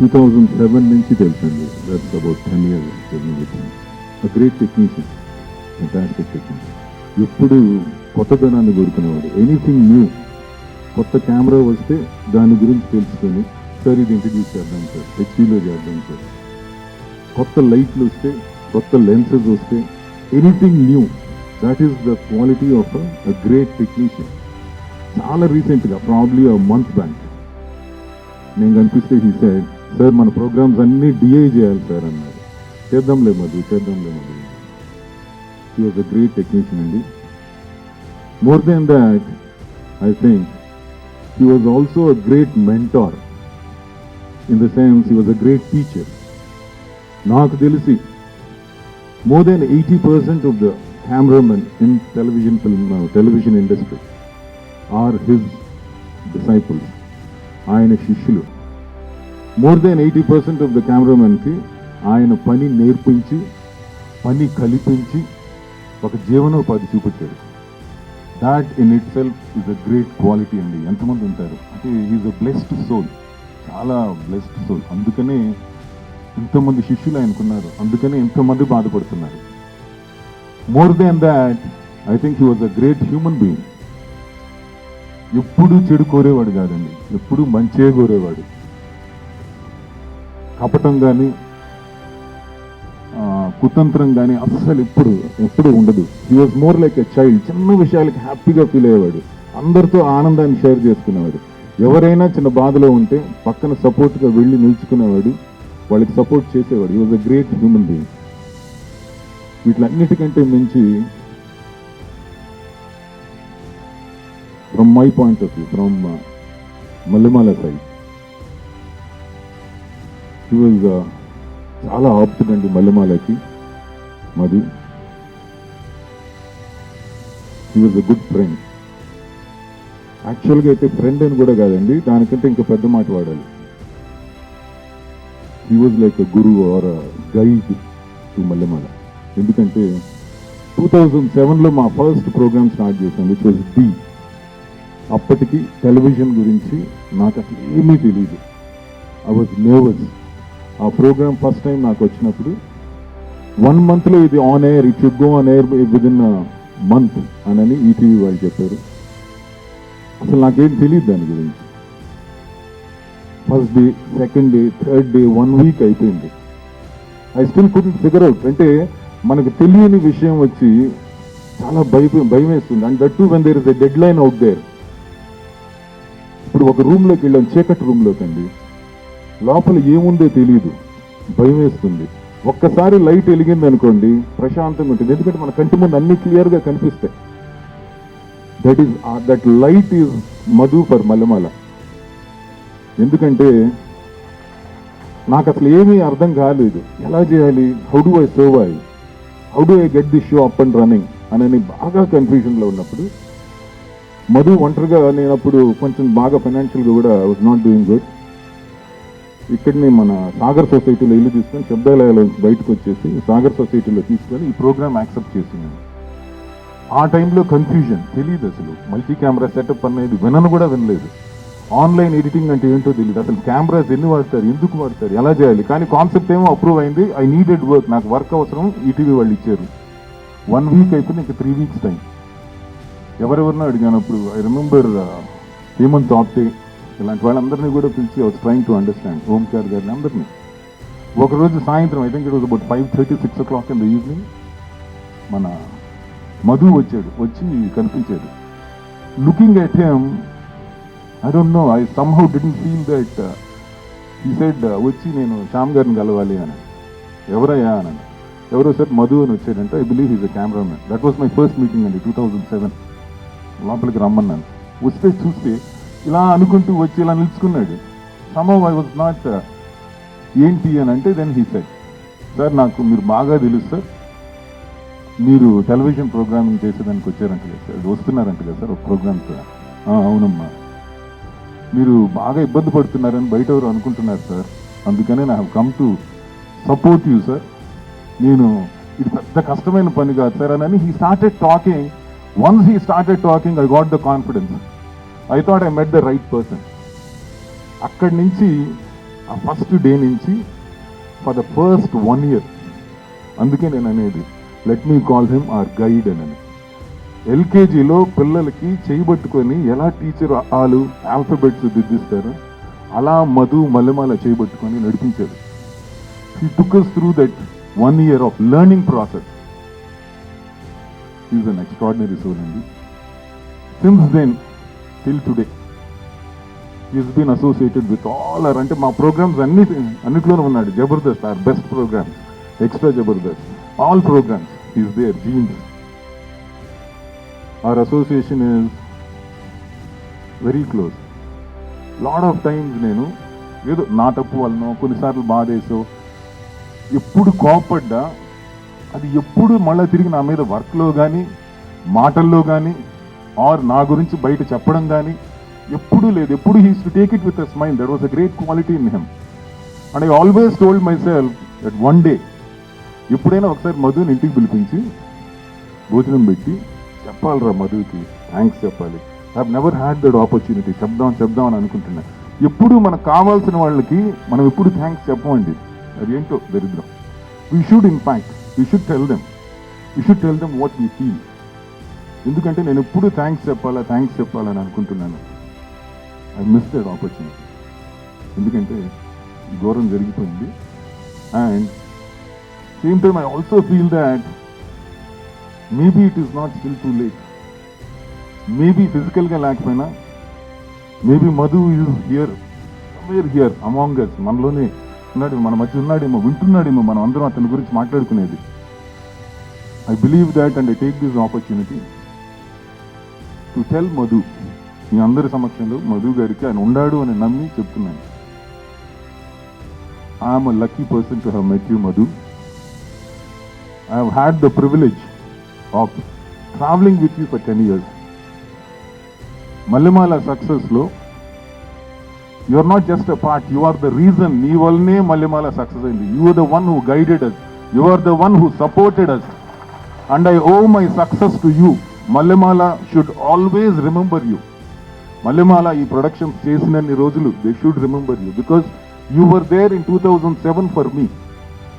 2007 నుంచి తెలుసండి. That's about 10 years journey with him. A great technician, fantastic technician. ఎప్పుడు కొత్తదనాన్ని కోరుకునేవాడు. Anything new, కొత్త camera వస్తే దాని గురించి తెలుసుకొని, సార్ ఇది ఇంట్రడ్యూస్ చేద్దాం సార్, హెచ్డీలో చేద్దాం సార్, కొత్త లైట్లు వస్తే, కొత్త లెన్సెస్ వస్తే, anything new. That is the quality of a great technician. చాలా రీసెంట్గా, ప్రాబ్లీ అ మంత్ బ్యాక్, నేను కనిపిస్తే హీ సెడ్, సార్ మన ప్రోగ్రామ్స్ అన్నీ డిఐ చేయాలి సార్ అన్నారు. చేద్దాంలే Madhu. He was a great technician అండి. More than that, I think he was also a great mentor, in the sense he was a great teacher. నాకు తెలిసి more than 80% of the cameramen in television industry are his disciples, ఆయన శిష్యులు. more than 80% of the cameramen కి ఆయన పని నేర్పించి, పని కల్పించి, ఒక జీవనోపాధి చూపించాడు. That in it self is a great quality అండి. ఎంతమంది ఉంటారు అంటే, ఈజ్ అ బ్లెస్డ్ సోల్, చాలా బ్లెస్డ్ సోల్. అందుకనే ఎంతోమంది శిష్యులు ఆయనకున్నారు, అందుకనే ఎంతోమంది బాధపడుతున్నారు. More than that, I think he was a great human being. ఎప్పుడు చెడు కోరేవాడు కాదండి, ఎప్పుడు మంచే కోరేవాడు. కపటం కానీ, కుతంత్రం కానీ అస్సలు ఎప్పుడు ఉండదు. He was more like a child. చిన్న విషయాలకి హ్యాపీగా ఫీల్ అయ్యేవాడు, అందరితో ఆనందాన్ని షేర్ చేసుకునేవాడు. ఎవరైనా చిన్న బాధలో ఉంటే పక్కన సపోర్ట్గా వెళ్ళి నిల్చుకునేవాడు, వాళ్ళకి సపోర్ట్ చేసేవాడు. He was a great human being. వీటిలన్నిటికంటే మించి, from my point of view, from Mallemala side, he was చాలా ఆప్తుడండి మల్లెమాలకి Madhu. He was a good friend. యాక్చువల్గా అయితే ఫ్రెండ్ అని కూడా కాదండి, దానికంటే ఇంకా పెద్ద మాట వాడాలి. He was like a guru or a guide to Mallemala. ఎందుకంటే 2007లో మా ఫస్ట్ ప్రోగ్రామ్ స్టార్ట్ చేశాను, విచ్ వాజ్ డి. అప్పటికి టెలివిజన్ గురించి నాకు అసలు ఏమీ తెలియదు. I was nervous. ఆ ప్రోగ్రామ్ ఫస్ట్ టైం నాకు వచ్చినప్పుడు 1 monthలో ఇది on air, it should go on air within month అని ఈటీవీ వాళ్ళు చెప్పారు. అసలు నాకేం తెలియదు దాని గురించి. First day, second day, third day, 1 week అయిపోయింది. I still couldn't figure out. అంటే మనకు తెలియని విషయం వచ్చి చాలా భయం వేస్తుంది. And that too when there is a deadline out there. ఇప్పుడు ఒక రూమ్లోకి వెళ్ళాం, చీకటి రూమ్లోకి అండి, లోపల ఏముందో తెలియదు, భయం వేస్తుంది. ఒక్కసారి లైట్ వెలిగింది అనుకోండి, ప్రశాంతంగా ఉంటుంది. ఎందుకంటే మన కంటి ముందు అన్ని క్లియర్గా కనిపిస్తాయి. That light is Madhu for Mallemala. ఎందుకంటే నాకు అసలు ఏమీ అర్థం కాలేదు, ఎలా చేయాలి, how do I survive, how do I get the show up and running అని బాగా కన్ఫ్యూజన్లో ఉన్నప్పుడు, మధు ఒంటరిగా, నేను అప్పుడు కొంచెం బాగా ఫైనాన్షియల్గా కూడా వాజ్ నాట్ డూయింగ్ గుడ్. ఇక్కడనే మన సాగర్ సొసైటీలో ఇల్లు తీసుకొని శబ్దాలయాల నుంచి బయటకు వచ్చేసి సాగర్ సొసైటీలో తీసుకొని ఈ ప్రోగ్రామ్ యాక్సెప్ట్ చేసింది. ఆ టైంలో కన్ఫ్యూజన్, తెలియదు అసలు మల్టీ కెమెరా సెటప్ అనేది, కూడా వినలేదు. ఆన్లైన్ ఎడిటింగ్ అంటే ఏంటో తెలియదు, అసలు కెమెరాస్ ఎన్ని వాడతారు, ఎందుకు వాడతారు, ఎలా చేయాలి. కానీ కాన్సెప్ట్ ఏమో అప్రూవ్ అయింది. ఐ నీడెడ్ వర్క్, నాకు వర్క్ అవసరం. ఈటీవీ వాళ్ళు ఇచ్చారు. 1 week అయిపోయింది, ఇంకా 3 weeks టైం. ఎవరెవరినో అడిగానప్పుడు ఐ రిమెంబర్ హేమంత్ ఆప్టే, ఇలాంటి వాళ్ళందరినీ కూడా పిలిచి I was trying to understand, Omkar గారిని, అందరినీ. ఒకరోజు సాయంత్రం, I think it was about 5:30, 6 o'clock in the evening, మన మధు వచ్చి కనిపించాడు. Looking at him, I don't know, I somehow didn't feel that. He said, వచ్చి నేను శ్యామ్ గారిని కలవాలి అని. ఎవరయ్యా అని. ఎవరో సార్ మధు అని వచ్చాడంటే, I believe he's a cameraman. That was my first meeting అండి, 2007. లోపలికి రమ్మన్నాను. వస్తే చూస్తే ఇలా అనుకుంటూ వచ్చి ఇలా నిలుచుకున్నాడు. సమ్హౌ ఐ వాజ్ నాట్, ఏంటి అని అంటే, దెన్ హీ సెడ్, సార్ నాకు మీరు బాగా తెలుసు సార్, మీరు టెలివిజన్ ప్రోగ్రామింగ్ చేసేదానికి వచ్చారంట కదా సార్, వస్తున్నారంట కదా సార్ ఒక ప్రోగ్రామ్ సార్. అవునమ్మా, మీరు బాగా ఇబ్బంది పడుతున్నారని బయట ఎవరు అనుకుంటున్నారు సార్, అందుకనే నా have come to support you sir. నేను ఇది పెద్ద కష్టమైన పని కాదు సార్ అని. He started talking. Once he started talking, I got the confidence. I thought I met the right person. అక్కడి నుంచి ఆ ఫస్ట్ డే నుంచి ఫర్ ద ఫస్ట్ 1 year. అందుకే నేను అనేది let me call him or guide అని. ఎల్కేజీలో పిల్లలకి చేయబట్టుకొని ఎలా టీచర్ ఆలు ఆల్ఫబెట్స్ దిద్దిస్తారు అలా మధు మల్లెమాల చేయబట్టుకొని నడిపించారు. He took us through that 1 year of learning process. He is an extraordinary soul indeed. Since then till today he has been associated with all our అంటే మా programmes అన్నిట్లోనూ ఉన్నాడు. Jabardasth, our best programs, extra Jabardasth, all programs he is there. Genes. Our association is very close. Lot of times నేను ఏదో నా తప్పు వలనో కొన్నిసార్లు బాధేసో ఎప్పుడు కోపడ్డా అది ఎప్పుడు మళ్ళీ తిరిగి నా మీద వర్క్లో కానీ మాటల్లో కానీ ఆర్ నా గురించి బయట చెప్పడం కానీ ఎప్పుడూ లేదు. ఎప్పుడు he to take it with a smile. That was a great quality in him. And I always told my self that one day ఎప్పుడైనా ఒకసారి మధుని ఇంటికి పిలిపించి భోజనం పెట్టి చెప్పాలిరా మధుకి థ్యాంక్స్ చెప్పాలి. I have never had that opportunity. చెప్దాం అని అనుకుంటున్నా. ఎప్పుడు మనకు కావాల్సిన వాళ్ళకి మనం ఎప్పుడు థ్యాంక్స్ చెప్పమండి. అది ఏంటో దరిద్రం. We should impact, we should tell them what we feel. ఎందుకంటే నేను ఎప్పుడు థ్యాంక్స్ చెప్పాలని అనుకుంటున్నాను. I miss that opportunity. ఎందుకంటే ఘోరం జరిగిపోయింది. And same time I also feel that maybe it is not still too late. Maybe ఫిజికల్గా లేకపోయినా maybe Madhu is here, somewhere here among us. మనలోనే ఉన్నాడు, మన మధ్య ఉన్నాడేమో, వింటున్నాడేమో మనం అందరం అతని గురించి మాట్లాడుకునేది. I believe that and I take this opportunity to tell Madhu, మీ అందరి సమక్షంలో మధు గారికి ఆయన ఉన్నాడు అని నమ్మి చెప్తున్నాను. I'm a lucky person to have met you Madhu. I have had the privilege of travelling with you for 10 years. Mallemala సక్సెస్లో you are not just a part, you are the reason. నీ వల్లనే మల్లెమాల సక్సెస్ అయింది. You are the one who guided us, you are the one who supported us, and I owe my success to you. Mallemala should always remember you. Mallemala ఈ production చేసినన్ని రోజులు they should remember you because you were there in 2007 for me.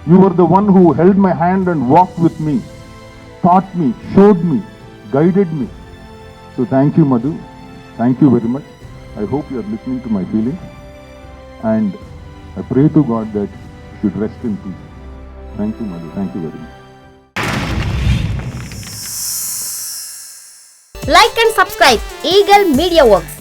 You were the one who held my hand and walked with me, taught me, showed me, guided me. So thank you Madhu. Thank you very much. I hope you are listening to my feelings and I pray to God that you should rest in peace. Thank you Madhu. Thank you very much. Like and subscribe Eagle Media Works.